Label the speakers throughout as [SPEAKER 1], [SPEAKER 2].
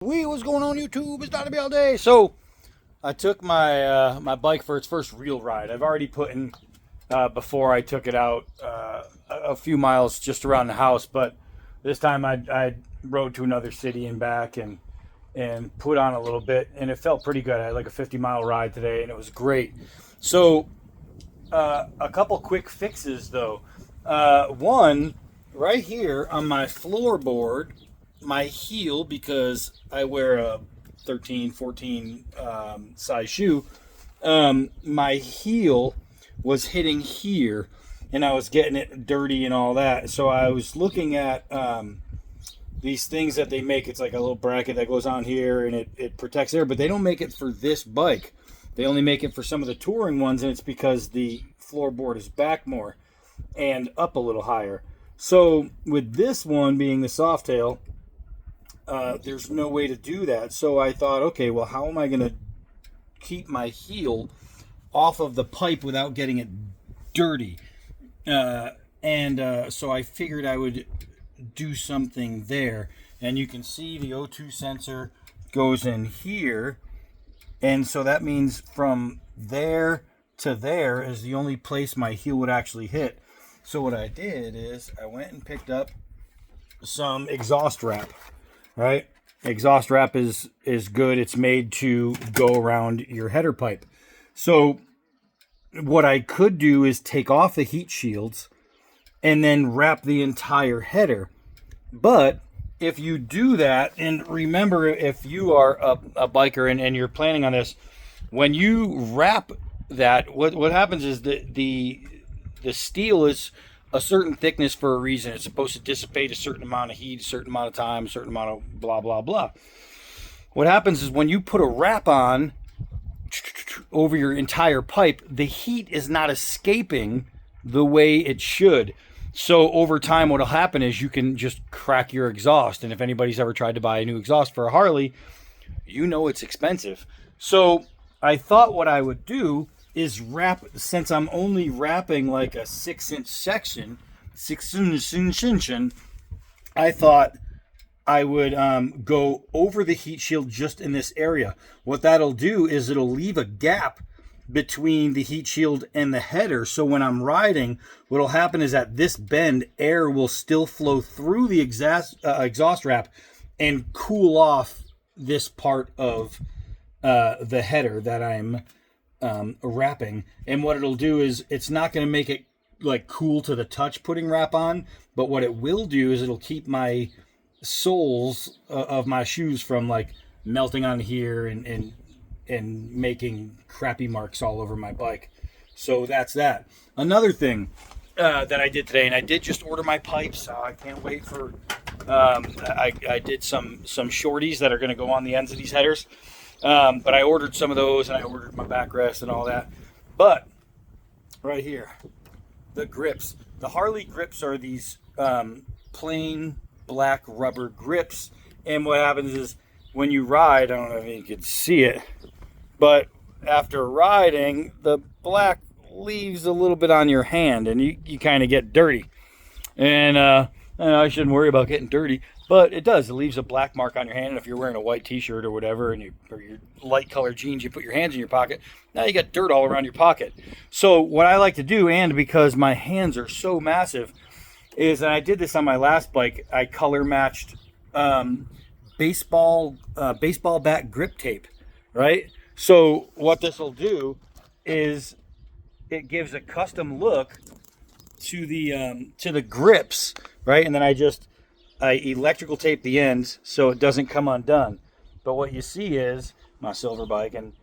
[SPEAKER 1] What's going on YouTube? It's Dr. B all day. So I took my my bike for its first real ride. I've already put in before I took it out a few miles just around the house, but this time I rode to another city and back and put on a little bit, and it felt pretty good. I had like a 50-mile ride today, and it was great. So a couple quick fixes though. One, right here on my floorboard, my heel, because I wear a 13, 14 size shoe, my heel was hitting here and I was getting it dirty and all that. So I was looking at these things that they make. It's like a little bracket that goes on here and it protects there, but they don't make it for this bike. They only make it for some of the touring ones, and it's because the floorboard is back more and up a little higher. So with this one being the Softail, there's no way to do that. So I thought, okay, well, how am I going to keep my heel off of the pipe without getting it dirty? So I figured I would do something there. And you can see the O2 sensor goes in here. And so that means from there to there is the only place my heel would actually hit. So what I did is I went and picked up some exhaust wrap. Right? Exhaust wrap is good. It's made to go around your header pipe. So what I could do is take off the heat shields and then wrap the entire header. But if you do that, and remember, if you are a biker and you're planning on this, when you wrap that, what happens is that the steel is a certain thickness for a reason. It's supposed to dissipate a certain amount of heat, a certain amount of time, a certain amount of blah, blah, blah. What happens is when you put a wrap on over your entire pipe, the heat is not escaping the way it should. So over time, what will happen is you can just crack your exhaust. And if anybody's ever tried to buy a new exhaust for a Harley, you know it's expensive. So I thought what I would do is wrap, since I'm only wrapping like a 6-inch section, I thought I would go over the heat shield just in this area. What that'll do is it'll leave a gap between the heat shield and the header. So when I'm riding, what'll happen is at this bend, air will still flow through the exhaust wrap and cool off this part of the header that I'm wrapping. And what it'll do is it's not going to make it like cool to the touch putting wrap on, but what it will do is it'll keep my soles of my shoes from like melting on here and making crappy marks all over my bike. So that's that. Another thing that I did today, and I did just order my pipes. I can't wait for I did some shorties that are going to go on the ends of these headers. But I ordered some of those, and I ordered my backrest and all that. But right here, the grips. The Harley grips are these plain black rubber grips. And what happens is when you ride, I don't know if you can see it, but after riding, the black leaves a little bit on your hand, and you kind of get dirty. And I shouldn't worry about getting dirty, but it does. It leaves a black mark on your hand, and if you're wearing a white t-shirt or whatever, and or your light colored jeans, you put your hands in your pocket, now you got dirt all around your pocket. So what I like to do, and because my hands are so massive, is, and I did this on my last bike, I color matched baseball bat grip tape, right? So what this will do is it gives a custom look to the grips, right? And then I electrical tape the ends so it doesn't come undone. But what you see is my silver bike, and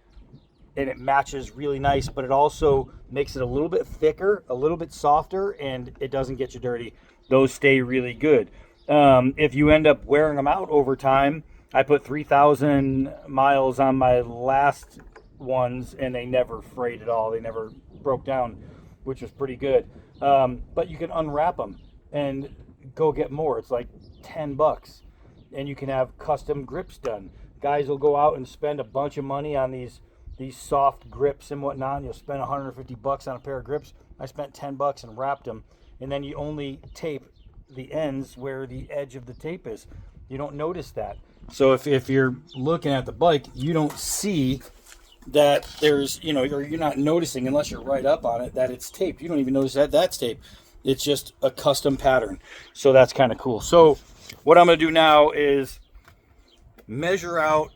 [SPEAKER 1] it matches really nice, but it also makes it a little bit thicker, a little bit softer, and it doesn't get you dirty. Those stay really good. If you end up wearing them out over time, I put 3,000 miles on my last ones, and they never frayed at all. They never broke down, which was pretty good. But you can unwrap them and go get more. It's like $10, and you can have custom grips done. Guys will go out and spend a bunch of money on these soft grips and whatnot. You'll spend $150 on a pair of grips. I spent $10 and wrapped them, and then you only tape the ends where the edge of the tape is. You don't notice that. So if you're looking at the bike, you don't see that there's, you know, or you're not noticing unless you're right up on it that it's taped. You don't even notice that that's taped. It's just a custom pattern. So that's kind of cool. So what I'm going to do now is measure out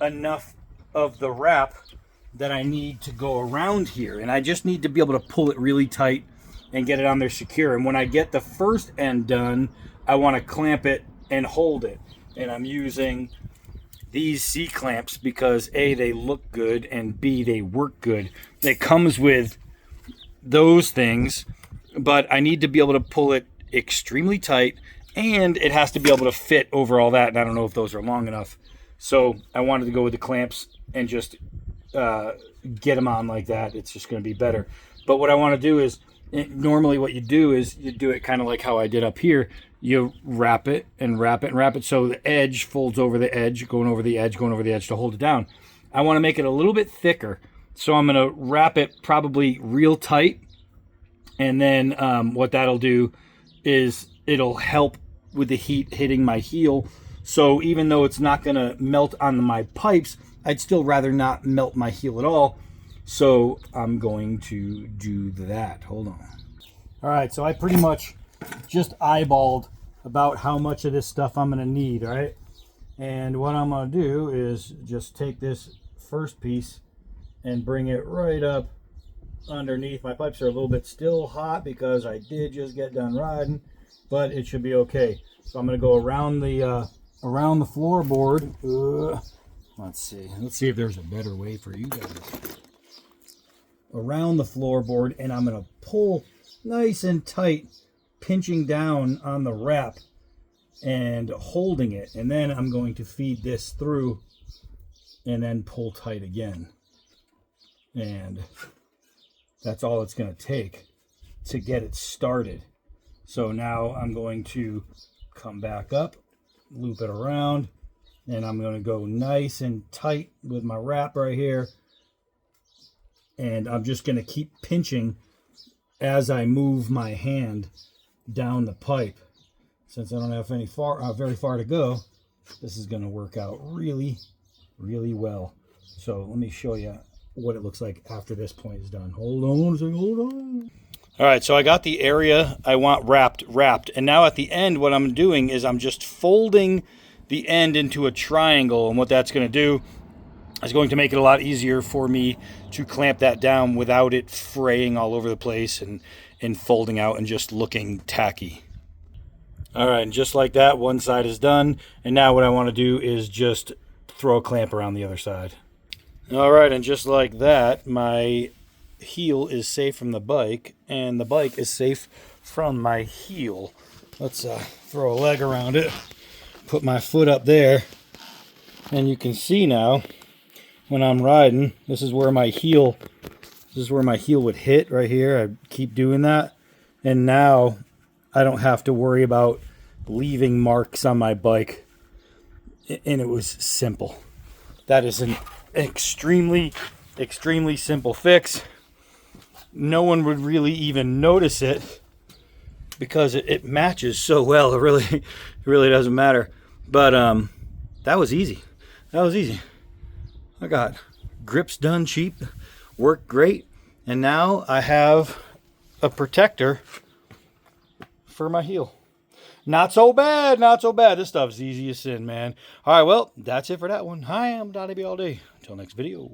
[SPEAKER 1] enough of the wrap that I need to go around here. And I just need to be able to pull it really tight and get it on there secure. And when I get the first end done, I want to clamp it and hold it. And I'm using these C-clamps because A, they look good, and B, they work good. It comes with those things, but I need to be able to pull it extremely tight, and it has to be able to fit over all that, and I don't know if those are long enough. So I wanted to go with the clamps and just get them on like that. It's just going to be better. But what I want to do is, normally what you do is you do it kind of like how I did up here. You wrap it and wrap it and wrap it so the edge folds over the edge, going over the edge, going over the edge to hold it down. I want to make it a little bit thicker, so I'm going to wrap it probably real tight, and then what that'll do is it'll help with the heat hitting my heel. So even though it's not going to melt on my pipes, I'd still rather not melt my heel at all. So I'm going to do that. Hold on. All right, so I pretty much just eyeballed about how much of this stuff I'm going to need, all right? And what I'm going to do is just take this first piece and bring it right up underneath. My pipes are a little bit still hot because I did just get done riding, but it should be okay. So I'm going to go around the floorboard. Let's see if there's a better way for you guys. Around the floorboard, and I'm going to pull nice and tight, pinching down on the wrap and holding it, and then I'm going to feed this through and then pull tight again. And that's all it's going to take to get it started. So now I'm going to come back up, loop it around, and I'm going to go nice and tight with my wrap right here. And I'm just going to keep pinching as I move my hand down the pipe. Since I don't have very far to go, this is going to work out really, really well. So let me show you what it looks like after this point is done. Hold on a second, hold on. All right, so I got the area I want wrapped. And now at the end, what I'm doing is I'm just folding the end into a triangle. And what that's going to do is going to make it a lot easier for me to clamp that down without it fraying all over the place and folding out and just looking tacky. All right, and just like that, one side is done. And now what I want to do is just throw a clamp around the other side. All right, and just like that, my heel is safe from the bike, and the bike is safe from my heel. Let's throw a leg around it, put my foot up there, and you can see now when I'm riding, this is where my heel would hit right here. I keep doing that, and now I don't have to worry about leaving marks on my bike. And it was simple. That is an extremely, extremely simple fix. No one would really even notice it because it matches so well. It really doesn't matter. But that was easy. I got grips done cheap, worked great, and now I have a protector for my heel. Not so bad. This stuff's easy as sin, man. All right, well, that's it for that one. Hi, I'm Donnie B all day. Until next video.